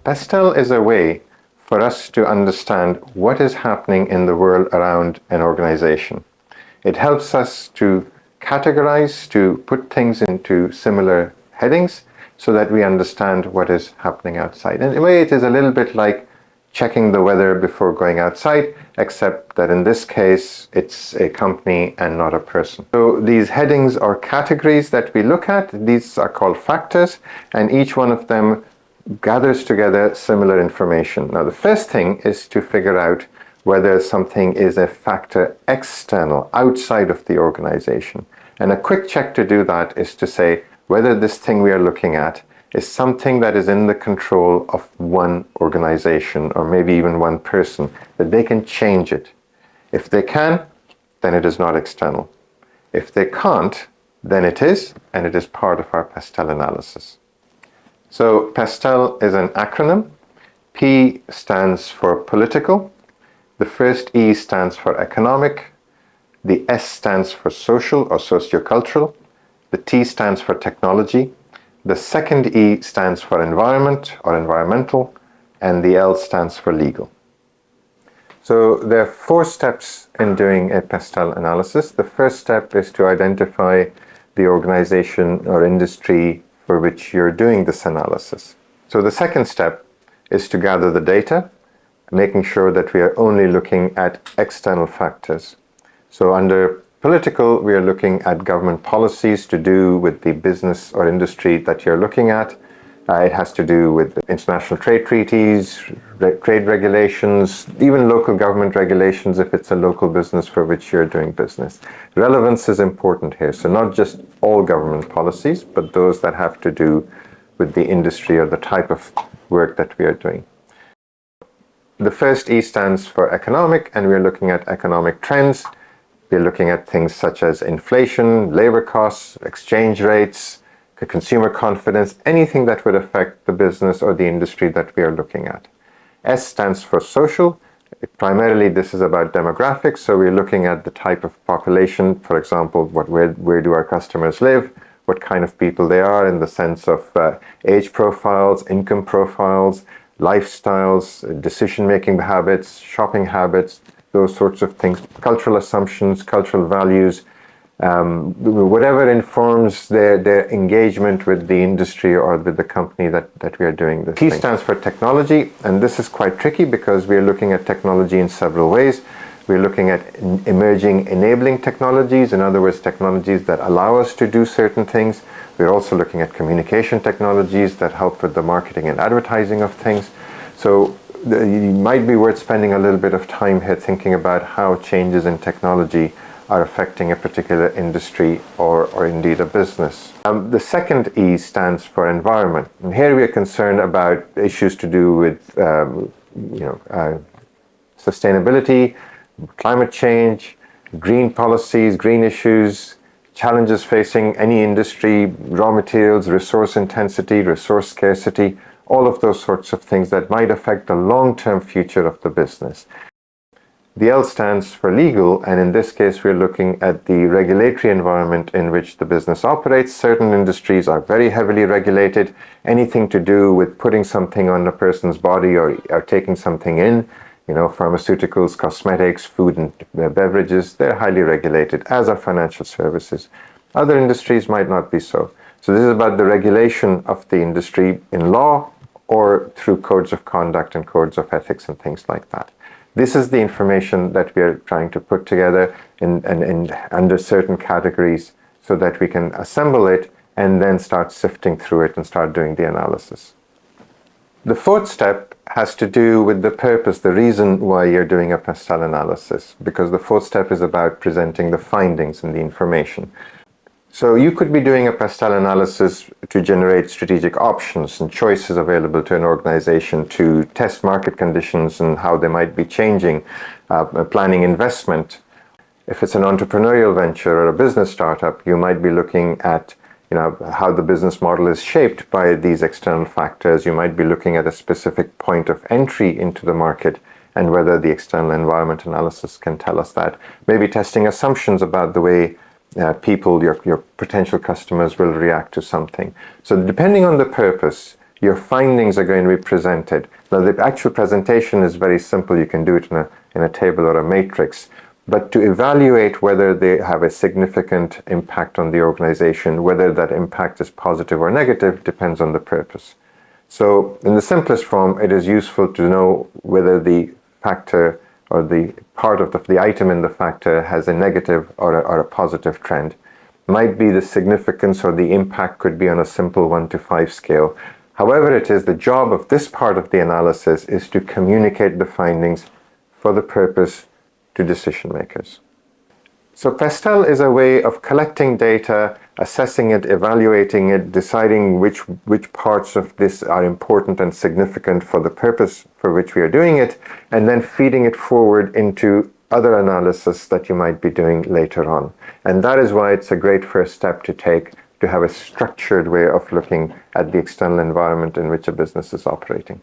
PESTEL is a way for us to understand what is happening in the world around an organization. It helps us to categorize, to put things into similar headings so that we understand what is happening outside. And in a way, it is a little bit like checking the weather before going outside, except that in this case, it's a company and not a person. So these headings or categories that we look at, these are called factors, and each one of them gathers together similar information. Now, the first thing is to figure out whether something is a factor external, outside of the organization. And a quick check to do that is to say whether this thing we are looking at is something that is in the control of one organization or maybe even one person, that they can change it. If they can, then it is not external. If they can't, then it is, and it is part of our PESTEL analysis. So PESTEL is an acronym. P stands for political. The first E stands for economic. The S stands for social or sociocultural. The T stands for technology. The second E stands for environment or environmental, and the L stands for legal. So there are 4 steps in doing a PESTEL analysis. The first step is to identify the organization or industry for which you're doing this analysis. So the second step is to gather the data, making sure that we are only looking at external factors. So under political, we are looking at government policies to do with the business or industry that you're looking at. It has to do with international trade treaties, trade regulations, even local government regulations if it's a local business for which you're doing business. Relevance is important here. So not just all government policies, but those that have to do with the industry or the type of work that we are doing. The first E stands for economic, and we're looking at economic trends. We're looking at things such as inflation, labor costs, exchange rates, consumer confidence, anything that would affect the business or the industry that we are looking at. S stands for social. Primarily, this is about demographics, so we're looking at the type of population, for example, where do our customers live, what kind of people they are in the sense of age profiles, income profiles, lifestyles, decision-making habits, shopping habits, those sorts of things, cultural assumptions, cultural values, whatever informs their engagement with the industry or with the company that we are doing this. T stands for technology, and this is quite tricky because we are looking at technology in several ways. We're looking at emerging enabling technologies, in other words, technologies that allow us to do certain things. We're also looking at communication technologies that help with the marketing and advertising of things. So it might be worth spending a little bit of time here thinking about how changes in technology are affecting a particular industry or indeed a business. The second E stands for environment. And here we are concerned about issues to do with sustainability, climate change, green policies, green issues, challenges facing any industry, raw materials, resource intensity, resource scarcity, all of those sorts of things that might affect the long-term future of the business. The L stands for legal, and in this case we're looking at the regulatory environment in which the business operates. Certain industries are very heavily regulated. Anything to do with putting something on a person's body or taking something in, pharmaceuticals, cosmetics, food and beverages, they're highly regulated, as are financial services. Other industries might not be so. So this is about the regulation of the industry in law or through codes of conduct and codes of ethics and things like that. This is the information that we are trying to put together in under certain categories so that we can assemble it and then start sifting through it and start doing the analysis. The fourth step has to do with the purpose, the reason why you're doing a PESTEL analysis, because the fourth step is about presenting the findings and the information. So you could be doing a PESTEL analysis to generate strategic options and choices available to an organization to test market conditions and how they might be changing, planning investment. If it's an entrepreneurial venture or a business startup, you might be looking at how the business model is shaped by these external factors. You might be looking at a specific point of entry into the market and whether the external environment analysis can tell us that. Maybe testing assumptions about the way people, your potential customers, will react to something. So depending on the purpose, your findings are going to be presented. Now, the actual presentation is very simple. You can do it in a table or a matrix. But to evaluate whether they have a significant impact on the organization, whether that impact is positive or negative, depends on the purpose. So in the simplest form, it is useful to know whether the factor or the part of the item in the factor has a negative or a positive trend. Might be the significance or the impact could be on a simple 1 to 5 scale. However it is, the job of this part of the analysis is to communicate the findings for the purpose to decision makers. So PESTEL is a way of collecting data, assessing it, evaluating it, deciding which parts of this are important and significant for the purpose for which we are doing it, and then feeding it forward into other analysis that you might be doing later on. And that is why it's a great first step to take, to have a structured way of looking at the external environment in which a business is operating.